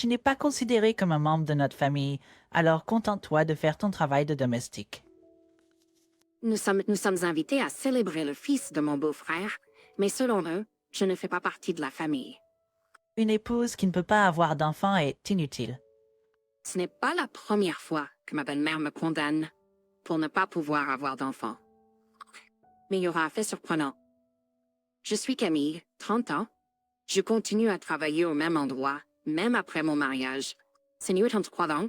Tu n'es pas considéré comme un membre de notre famille, alors contente-toi de faire ton travail de domestique. Nous sommes invités à célébrer le fils de mon beau-frère, mais selon eux, je ne fais pas partie de la famille. Une épouse qui ne peut pas avoir d'enfant est inutile. Ce n'est pas la première fois que ma belle-mère me condamne pour ne pas pouvoir avoir d'enfant. Mais il y aura un fait surprenant. Je suis Camille, 30 ans. Je continue à travailler au même endroit, même après mon mariage. C'est New 33 ans.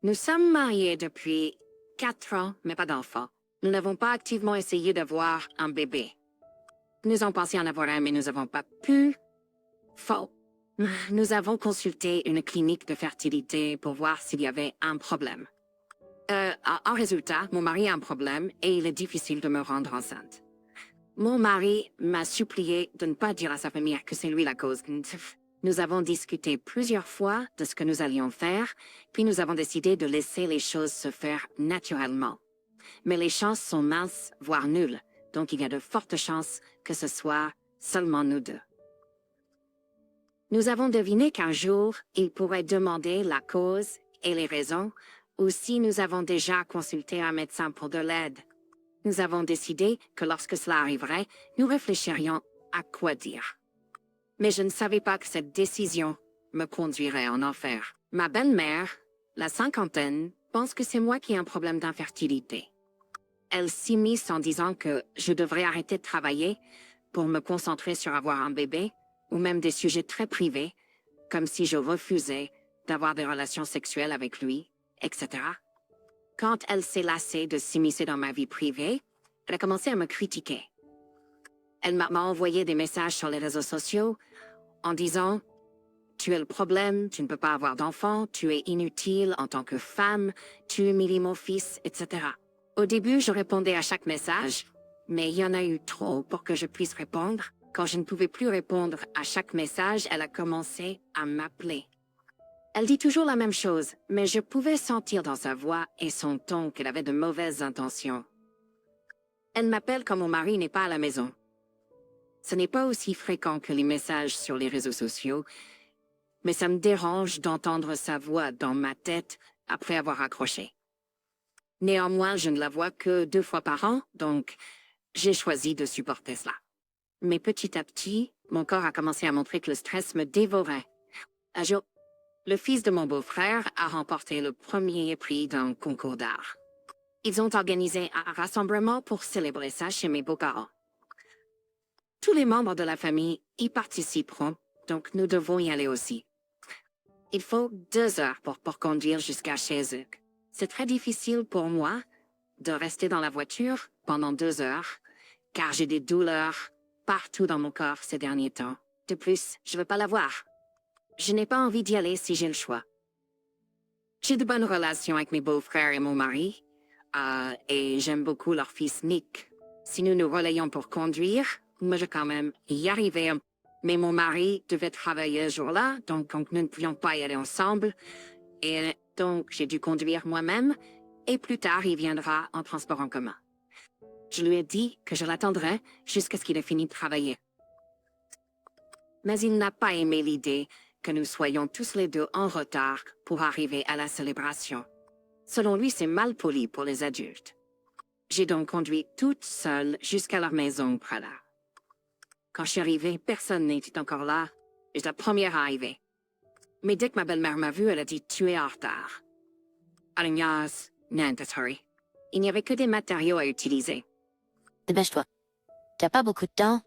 Nous sommes mariés depuis 4 ans, mais pas d'enfant. Nous n'avons pas activement essayé d'avoir un bébé. Nous avons pensé en avoir un, mais nous n'avons pas pu. Faux. Nous avons consulté une clinique de fertilité pour voir s'il y avait un problème. En résultat, mon mari a un problème et il est difficile de me rendre enceinte. Mon mari m'a supplié de ne pas dire à sa famille que c'est lui la cause. Nous avons discuté plusieurs fois de ce que nous allions faire, puis nous avons décidé de laisser les choses se faire naturellement. Mais les chances sont minces, voire nulles, donc il y a de fortes chances que ce soit seulement nous deux. Nous avons deviné qu'un jour, il pourrait demander la cause et les raisons, ou si nous avons déjà consulté un médecin pour de l'aide. Nous avons décidé que lorsque cela arriverait, nous réfléchirions à quoi dire. Mais je ne savais pas que cette décision me conduirait en enfer. Ma belle-mère, la cinquantaine, pense que c'est moi qui ai un problème d'infertilité. Elle s'immisce en disant que je devrais arrêter de travailler pour me concentrer sur avoir un bébé, ou même des sujets très privés, comme si je refusais d'avoir des relations sexuelles avec lui, etc. Quand elle s'est lassée de s'immiscer dans ma vie privée, elle a commencé à me critiquer. Elle m'a envoyé des messages sur les réseaux sociaux en disant « Tu es le problème, tu ne peux pas avoir d'enfant, tu es inutile en tant que femme, tu humilies mon fils, etc. » Au début, je répondais à chaque message, mais il y en a eu trop pour que je puisse répondre. Quand je ne pouvais plus répondre à chaque message, elle a commencé à m'appeler. Elle dit toujours la même chose, mais je pouvais sentir dans sa voix et son ton qu'elle avait de mauvaises intentions. Elle m'appelle quand mon mari n'est pas à la maison. Ce n'est pas aussi fréquent que les messages sur les réseaux sociaux, mais ça me dérange d'entendre sa voix dans ma tête après avoir accroché. Néanmoins, je ne la vois que 2 fois par an, donc j'ai choisi de supporter cela. Mais petit à petit, mon corps a commencé à montrer que le stress me dévorait. Un jour, le fils de mon beau-frère a remporté le premier prix d'un concours d'art. Ils ont organisé un rassemblement pour célébrer ça chez mes beaux-parents. Tous les membres de la famille y participeront, donc nous devons y aller aussi. Il faut 2 heures pour conduire jusqu'à chez eux. C'est très difficile pour moi de rester dans la voiture pendant 2 heures, car j'ai des douleurs partout dans mon corps ces derniers temps. De plus, je veux pas la voir. Je n'ai pas envie d'y aller si j'ai le choix. J'ai de bonnes relations avec mes beaux-frères et mon mari, et j'aime beaucoup leur fils Nick. Si nous nous relayons pour conduire, moi je quand même y arriver. Mais mon mari devait travailler ce jour-là, donc nous ne pouvions pas y aller ensemble. Et donc j'ai dû conduire moi-même, et plus tard il viendra en transport en commun. Je lui ai dit que je l'attendrais jusqu'à ce qu'il ait fini de travailler. Mais il n'a pas aimé l'idée que nous soyons tous les deux en retard pour arriver à la célébration. Selon lui, c'est mal poli pour les adultes. J'ai donc conduit toute seule jusqu'à leur maison près là. Quand je suis arrivée, personne n'était encore là. J'étais la première à arriver. Mais dès que ma belle-mère m'a vue, elle a dit « Tu es en retard ». Alignas, Nantasari. Il n'y avait que des matériaux à utiliser. Dépêche-toi. T'as pas beaucoup de temps?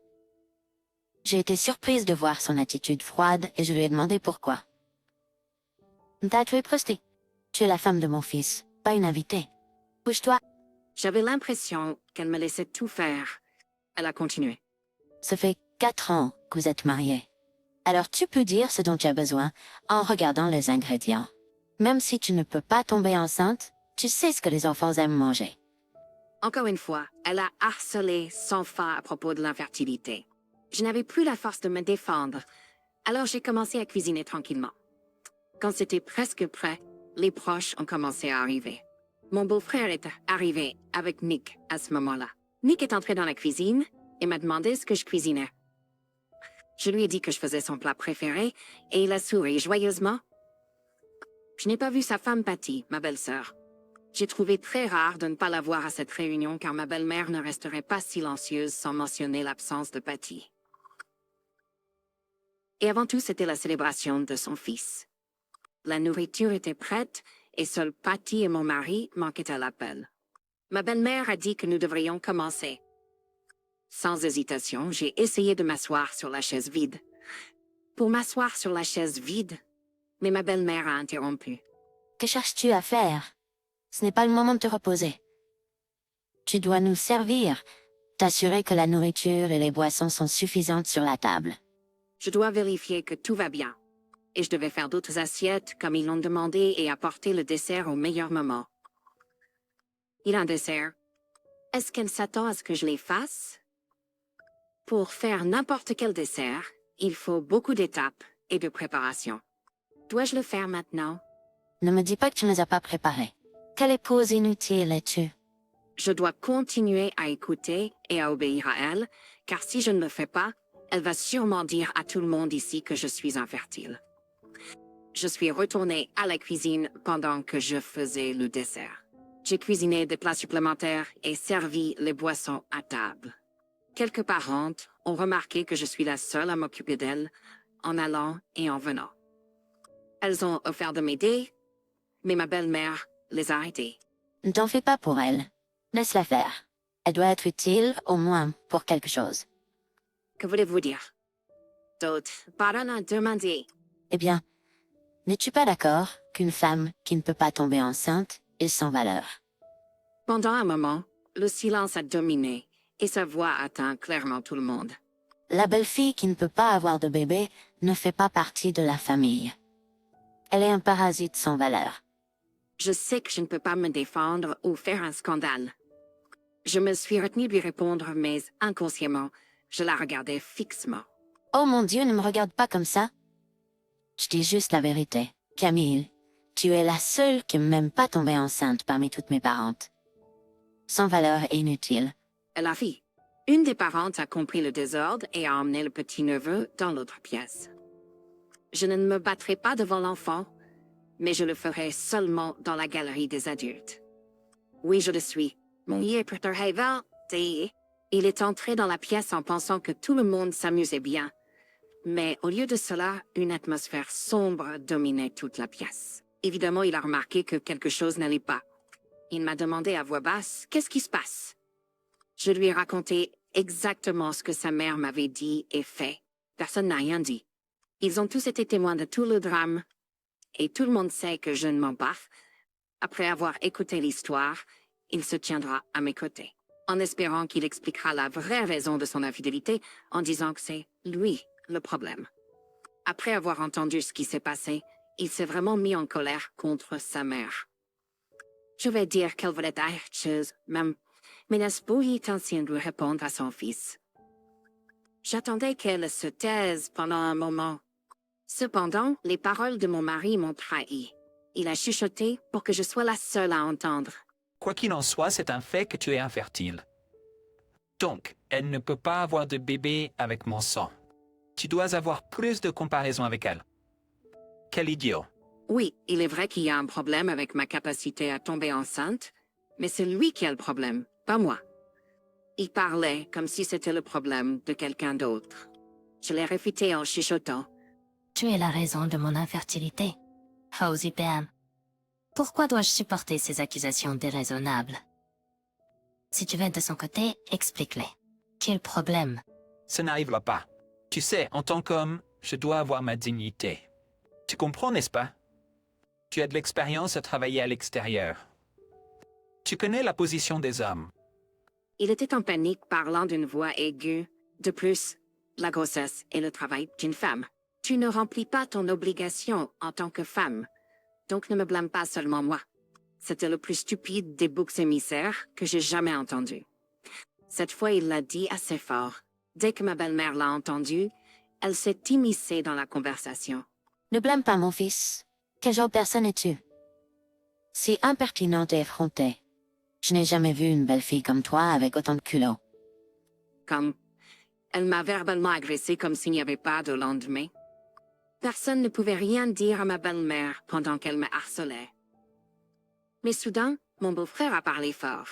J'ai été surprise de voir son attitude froide et je lui ai demandé pourquoi. T'as tué Prusty. Tu es la femme de mon fils, pas une invitée. Bouge-toi. J'avais l'impression qu'elle me laissait tout faire. Elle a continué. Ça fait 4 ans que vous êtes mariés. Alors tu peux dire ce dont tu as besoin en regardant les ingrédients. Même si tu ne peux pas tomber enceinte, tu sais ce que les enfants aiment manger. Encore une fois, elle a harcelé sans fin à propos de l'infertilité. Je n'avais plus la force de me défendre, alors j'ai commencé à cuisiner tranquillement. Quand c'était presque prêt, les proches ont commencé à arriver. Mon beau-frère est arrivé avec Nick à ce moment-là. Nick est entré dans la cuisine et m'a demandé ce que je cuisinais. Je lui ai dit que je faisais son plat préféré et il a souri joyeusement. Je n'ai pas vu sa femme Patty, ma belle-sœur. J'ai trouvé très rare de ne pas la voir à cette réunion car ma belle-mère ne resterait pas silencieuse sans mentionner l'absence de Patty. Et avant tout, c'était la célébration de son fils. La nourriture était prête et seul Patty et mon mari manquaient à l'appel. Ma belle-mère a dit que nous devrions commencer. Sans hésitation, j'ai essayé de m'asseoir sur la chaise vide. Pour m'asseoir sur la chaise vide, mais ma belle-mère a interrompu. Que cherches-tu à faire? Ce n'est pas le moment de te reposer. Tu dois nous servir, t'assurer que la nourriture et les boissons sont suffisantes sur la table. Je dois vérifier que tout va bien. Et je devais faire d'autres assiettes comme ils l'ont demandé et apporter le dessert au meilleur moment. Il a un dessert. Est-ce qu'elle s'attend à ce que je les fasse? Pour faire n'importe quel dessert, il faut beaucoup d'étapes et de préparation. Dois-je le faire maintenant? Ne me dis pas que tu ne les as pas préparés. Quelle épouse inutile es-tu? Je dois continuer à écouter et à obéir à elle, car si je ne le fais pas, elle va sûrement dire à tout le monde ici que je suis infertile. Je suis retournée à la cuisine pendant que je faisais le dessert. J'ai cuisiné des plats supplémentaires et servi les boissons à table. Quelques parentes ont remarqué que je suis la seule à m'occuper d'elles, en allant et en venant. Elles ont offert de m'aider, mais ma belle-mère les a aidées. Ne t'en fais pas pour elle. Laisse-la faire. Elle doit être utile, au moins, pour quelque chose. Que voulez-vous dire? D'autres parents ont demandé. Eh bien, n'es-tu pas d'accord qu'une femme qui ne peut pas tomber enceinte est sans valeur? Pendant un moment, le silence a dominé et sa voix atteint clairement tout le monde. La belle-fille qui ne peut pas avoir de bébé ne fait pas partie de la famille. Elle est un parasite sans valeur. Je sais que je ne peux pas me défendre ou faire un scandale. Je me suis retenue de lui répondre, mais inconsciemment, je la regardais fixement. Oh mon Dieu, ne me regarde pas comme ça. Je dis juste la vérité. Camille, tu es la seule qui m'aime pas tomber enceinte parmi toutes mes parentes. Sans valeur et inutile. Elle a ri. Une des parentes a compris le désordre et a emmené le petit-neveu dans l'autre pièce. Je ne me battrai pas devant l'enfant, mais je le ferai seulement dans la galerie des adultes. Oui, je le suis. Mon il est entré dans la pièce en pensant que tout le monde s'amusait bien. Mais au lieu de cela, une atmosphère sombre dominait toute la pièce. Évidemment, il a remarqué que quelque chose n'allait pas. Il m'a demandé à voix basse, qu'est-ce qui se passe? Je lui ai raconté exactement ce que sa mère m'avait dit et fait. Personne n'a rien dit. Ils ont tous été témoins de tout le drame. Et tout le monde sait que je ne mens pas. Après avoir écouté l'histoire, il se tiendra à mes côtés, en espérant qu'il expliquera la vraie raison de son infidélité en disant que c'est lui le problème. Après avoir entendu ce qui s'est passé, il s'est vraiment mis en colère contre sa mère. Je vais dire qu'elle voulait être chose, même, mais n'est-ce pas intention de répondre à son fils? J'attendais qu'elle se taise pendant un moment. Cependant, les paroles de mon mari m'ont trahi. Il a chuchoté pour que je sois la seule à entendre. Quoi qu'il en soit, c'est un fait que tu es infertile. Donc, elle ne peut pas avoir de bébé avec mon sang. Tu dois avoir plus de comparaison avec elle. Quel idiot. Oui, il est vrai qu'il y a un problème avec ma capacité à tomber enceinte, mais c'est lui qui a le problème, pas moi. Il parlait comme si c'était le problème de quelqu'un d'autre. Je l'ai réfuté en chuchotant. Tu es la raison de mon infertilité. Hosey Pam. Pourquoi dois-je supporter ces accusations déraisonnables? Si tu vas de son côté, explique-les. Quel problème? Ça n'arrivera pas. Tu sais, en tant qu'homme, je dois avoir ma dignité. Tu comprends, n'est-ce pas? Tu as de l'expérience à travailler à l'extérieur. Tu connais la position des hommes. Il était en panique parlant d'une voix aiguë. De plus, la grossesse est le travail d'une femme. Tu ne remplis pas ton obligation en tant que femme. Donc ne me blâme pas seulement moi. C'était le plus stupide des boucs émissaires que j'ai jamais entendu. Cette fois, il l'a dit assez fort. Dès que ma belle-mère l'a entendu, elle s'est immiscée dans la conversation. Ne blâme pas mon fils. Quel genre de personne es-tu? Si impertinente et effrontée. Je n'ai jamais vu une belle fille comme toi avec autant de culot. Comme Elle m'a verbalement agressé comme s'il n'y avait pas de lendemain. Personne ne pouvait rien dire à ma belle-mère pendant qu'elle me harcelait. Mais soudain, mon beau-frère a parlé fort.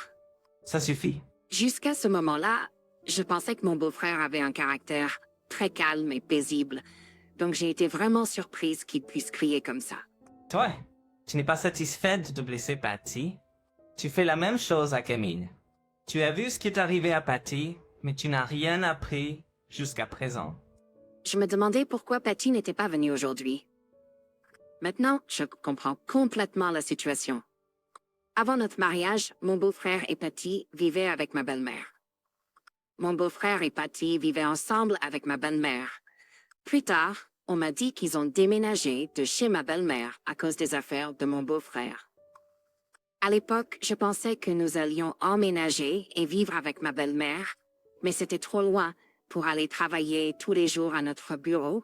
Ça suffit. Jusqu'à ce moment-là, je pensais que mon beau-frère avait un caractère très calme et paisible, donc j'ai été vraiment surprise qu'il puisse crier comme ça. Toi, tu n'es pas satisfaite de blesser Patty. Tu fais la même chose à Camille. Tu as vu ce qui est arrivé à Patty, mais tu n'as rien appris jusqu'à présent. Je me demandais pourquoi Patty n'était pas venue aujourd'hui. Maintenant, je comprends complètement la situation. Avant notre mariage, mon beau-frère et Patty vivaient avec ma belle-mère. Mon beau-frère et Patty vivaient ensemble avec ma belle-mère. Plus tard, on m'a dit qu'ils ont déménagé de chez ma belle-mère à cause des affaires de mon beau-frère. À l'époque, je pensais que nous allions emménager et vivre avec ma belle-mère, mais c'était trop loin pour aller travailler tous les jours à notre bureau,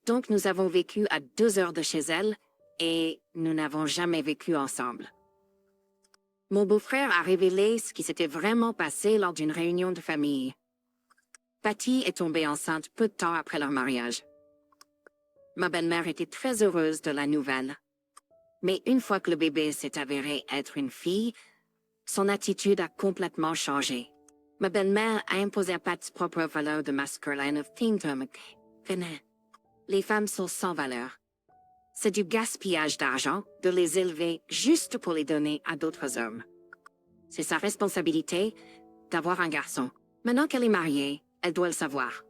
donc nous avons vécu à 2 heures de chez elle et nous n'avons jamais vécu ensemble. Mon beau-frère a révélé ce qui s'était vraiment passé lors d'une réunion de famille. Patty est tombée enceinte peu de temps après leur mariage. Ma belle-mère était très heureuse de la nouvelle. Mais une fois que le bébé s'est avéré être une fille, son attitude a complètement changé. Ma belle-mère a imposé à Pat's propre valeur de masculine of kingdom. Les femmes sont sans valeur. C'est du gaspillage d'argent de les élever juste pour les donner à d'autres hommes. C'est sa responsabilité d'avoir un garçon. Maintenant qu'elle est mariée, elle doit le savoir.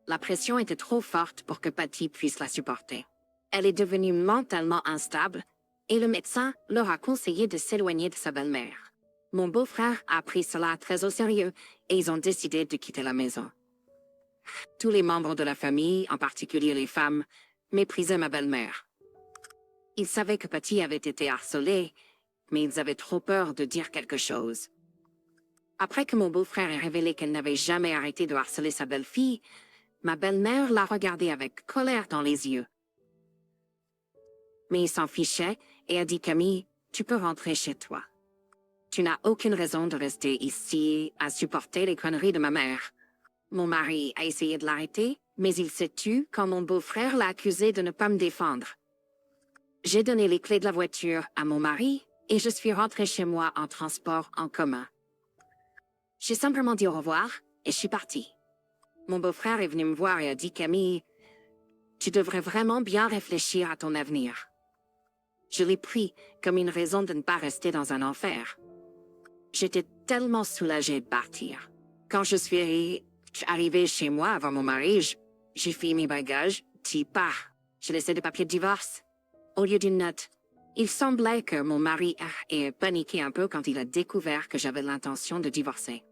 La pression était trop forte pour que Patty puisse la supporter. Elle est devenue mentalement instable et le médecin leur a conseillé de s'éloigner de sa belle-mère. Mon beau-frère a pris cela très au sérieux et ils ont décidé de quitter la maison. Tous les membres de la famille, en particulier les femmes, méprisaient ma belle-mère. Ils savaient que Patty avait été harcelée, mais ils avaient trop peur de dire quelque chose. Après que mon beau-frère ait révélé qu'elle n'avait jamais arrêté de harceler sa belle-fille, ma belle-mère l'a regardé avec colère dans les yeux. Mais il s'en fichait et a dit « Camille, tu peux rentrer chez toi. Tu n'as aucune raison de rester ici à supporter les conneries de ma mère. » Mon mari a essayé de l'arrêter, mais il s'est tu quand mon beau-frère l'a accusé de ne pas me défendre. J'ai donné les clés de la voiture à mon mari et je suis rentrée chez moi en transport en commun. J'ai simplement dit au revoir et je suis partie. Mon beau-frère est venu me voir et a dit « Camille, tu devrais vraiment bien réfléchir à ton avenir. » Je l'ai pris comme une raison de ne pas rester dans un enfer. J'étais tellement soulagée de partir. Quand je suis arrivée chez moi avant mon mari, j'ai fait mes bagages, j'ai laissé des papiers de divorce. Au lieu d'une note, il semblait que mon mari ait paniqué un peu quand il a découvert que j'avais l'intention de divorcer.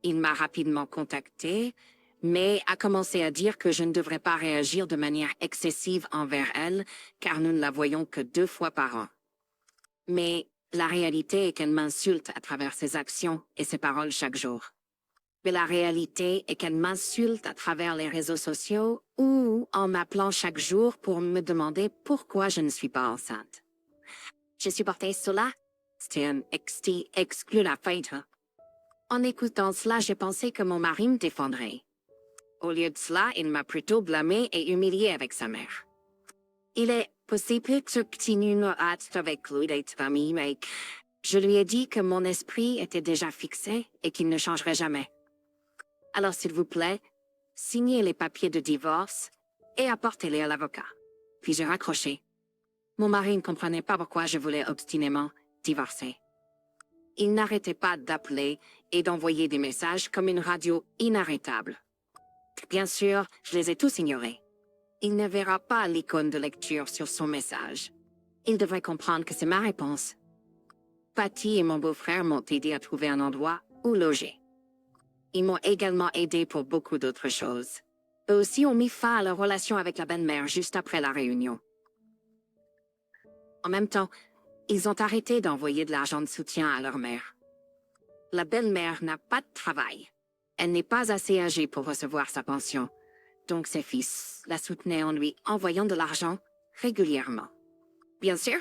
Il m'a rapidement contactée, mais a commencé à dire que je ne devrais pas réagir de manière excessive envers elle, car nous ne la voyons que 2 fois par an. Mais la réalité est qu'elle m'insulte à travers ses actions et ses paroles chaque jour. Mais la réalité est qu'elle m'insulte à travers les réseaux sociaux ou en m'appelant chaque jour pour me demander pourquoi je ne suis pas enceinte. J'ai supporté cela. C'était un exclu la fête. En écoutant cela, j'ai pensé que mon mari me défendrait. Au lieu de cela, il m'a plutôt blâmé et humilié avec sa mère. Il est possible que je continue à être avec lui d'être famille, mais je lui ai dit que mon esprit était déjà fixé et qu'il ne changerait jamais. Alors, s'il vous plaît, signez les papiers de divorce et apportez-les à l'avocat. Puis j'ai raccroché. Mon mari ne comprenait pas pourquoi je voulais obstinément divorcer. Il n'arrêtait pas d'appeler et d'envoyer des messages comme une radio inarrêtable. Bien sûr, je les ai tous ignorés. Il ne verra pas l'icône de lecture sur son message. Il devrait comprendre que c'est ma réponse. Patty et mon beau-frère m'ont aidé à trouver un endroit où loger. Ils m'ont également aidé pour beaucoup d'autres choses. Eux aussi ont mis fin à leur relation avec la belle-mère juste après la réunion. En même temps, ils ont arrêté d'envoyer de l'argent de soutien à leur mère. La belle-mère n'a pas de travail. Elle n'est pas assez âgée pour recevoir sa pension, donc ses fils la soutenaient en lui envoyant de l'argent régulièrement. Bien sûr,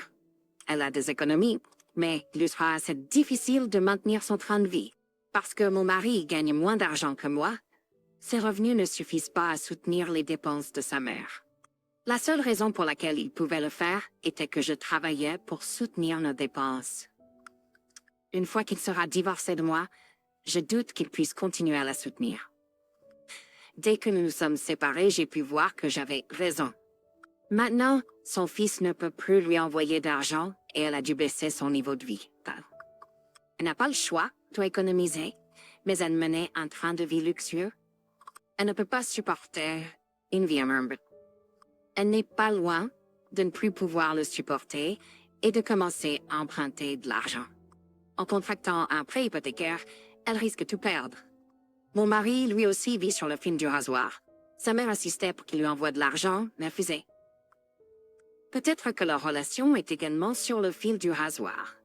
elle a des économies, mais il lui sera assez difficile de maintenir son train de vie. Parce que mon mari gagne moins d'argent que moi, ses revenus ne suffisent pas à soutenir les dépenses de sa mère. La seule raison pour laquelle il pouvait le faire était que je travaillais pour soutenir nos dépenses. Une fois qu'il sera divorcé de moi, je doute qu'il puisse continuer à la soutenir. Dès que nous nous sommes séparés, j'ai pu voir que j'avais raison. Maintenant, son fils ne peut plus lui envoyer d'argent et elle a dû baisser son niveau de vie. Elle n'a pas le choix, doit économiser, mais elle menait un train de vie luxueux. Elle ne peut pas supporter une vie humble. Elle n'est pas loin de ne plus pouvoir le supporter et de commencer à emprunter de l'argent. En contractant un prêt hypothécaire, elle risque de tout perdre. Mon mari, lui aussi, vit sur le fil du rasoir. Sa mère insistait pour qu'il lui envoie de l'argent, mais refusait. Peut-être que leur relation est également sur le fil du rasoir.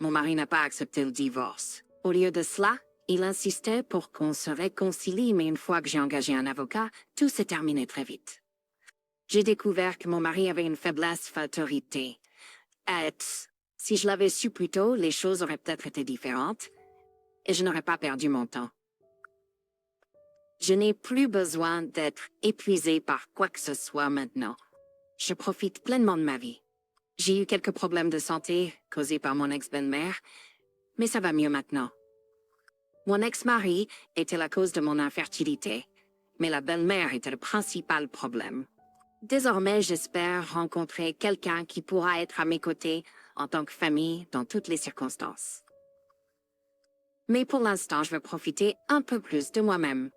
Mon mari n'a pas accepté le divorce. Au lieu de cela, il insistait pour qu'on se réconcilie, mais une fois que j'ai engagé un avocat, tout s'est terminé très vite. J'ai découvert que mon mari avait une faiblesse for l'autorité. Si je l'avais su plus tôt, les choses auraient peut-être été différentes et je n'aurais pas perdu mon temps. Je n'ai plus besoin d'être épuisée par quoi que ce soit maintenant. Je profite pleinement de ma vie. J'ai eu quelques problèmes de santé causés par mon ex-belle-mère, mais ça va mieux maintenant. Mon ex-mari était la cause de mon infertilité, mais la belle-mère était le principal problème. Désormais, j'espère rencontrer quelqu'un qui pourra être à mes côtés en tant que famille dans toutes les circonstances. Mais pour l'instant, je veux profiter un peu plus de moi-même.